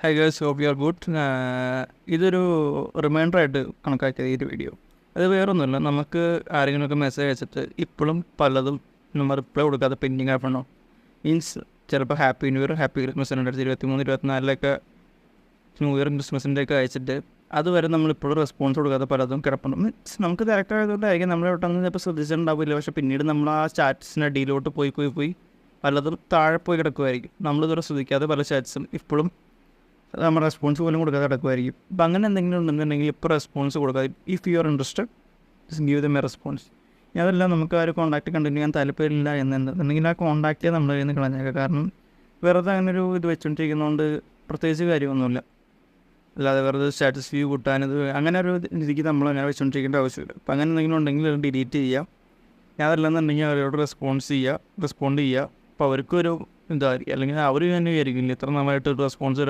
High girls, hope you are good. ഇതൊരു റിമൈൻഡറായിട്ട് കണക്കാക്കിയത് ഈ ഒരു വീഡിയോ. അത് വേറൊന്നുമില്ല, നമുക്ക് ആരെങ്കിലുമൊക്കെ മെസ്സേജ് അയച്ചിട്ട് ഇപ്പോഴും പലതും നമ്മൾ റിപ്ലൈ കൊടുക്കാതെ പെൻഡിങ് ആക്കണോ. മീൻസ് ചിലപ്പോൾ happy new year, happy Christmas 2023, 2024 new year ക്രിസ്മസിൻ്റെയൊക്കെ അയച്ചിട്ട് അതുവരെ നമ്മളിപ്പോഴും റെസ്പോൺസ് കൊടുക്കാതെ പലതും കിടപ്പുണ്ട്. മീൻസ് നമുക്ക് തിരക്ക് ആയതുകൊണ്ടായിരിക്കും നമ്മളൊട്ടൊന്നും ചിലപ്പോൾ ശ്രദ്ധിച്ചിട്ടുണ്ടാവില്ല. പക്ഷേ പിന്നീട് നമ്മൾ ആ ചാറ്റ്സിൻ്റെ അടിയിലോട്ട് പോയി പലതും താഴെ പോയി കിടക്കുമായിരിക്കും. നമ്മളിതുവരെ ശ്രദ്ധിക്കാതെ പല ചാറ്റ്സും ഇപ്പോഴും നമ്മൾ റെസ്പോൺസ് പോലും കൊടുക്കാതെ കിടക്കുമായിരിക്കും. അപ്പം അങ്ങനെ എന്തെങ്കിലും ഉണ്ടെന്നുണ്ടെങ്കിൽ ഇപ്പോൾ റെസ്പോൺസ് കൊടുക്കാതെ, if you are interested just give them a response. അതല്ല, നമുക്ക് ആ ഒരു കോൺടാക്ട് കണ്ടിന്യൂ ചെയ്യാൻ താല്പര്യമില്ല എന്നുണ്ടെന്നുണ്ടെങ്കിൽ ആ കോൺടാക്റ്റേ നമ്മൾ കയ്യിൽ നിന്ന് കളഞ്ഞേക്കാം. കാരണം വെറുതെ അങ്ങനെ ഒരു ഇത് വെച്ചുകൊണ്ടിരിക്കുന്നതുകൊണ്ട് പ്രത്യേകിച്ച് കാര്യമൊന്നുമില്ല. അല്ലാതെ വെറുതെ സ്റ്റാറ്റസ് വ്യൂ കൂട്ടാനത് അങ്ങനെ ഒരു രീതിക്ക് നമ്മൾ അങ്ങനെ വെച്ചുകൊണ്ടിരിക്കേണ്ട ആവശ്യമില്ല. അപ്പം അങ്ങനെ എന്തെങ്കിലും ഉണ്ടെങ്കിൽ അത് ഡിലീറ്റ് ചെയ്യുക. അതല്ലെന്നുണ്ടെങ്കിൽ അവരോട് റെസ്പോണ്ട് ചെയ്യുക. അപ്പോൾ അവർക്കൊരു ഇതായിരിക്കും, അല്ലെങ്കിൽ അവർ തന്നെ വിചാരിക്കില്ല ഇത്ര നന്നായിട്ട് റെസ്പോൺസ്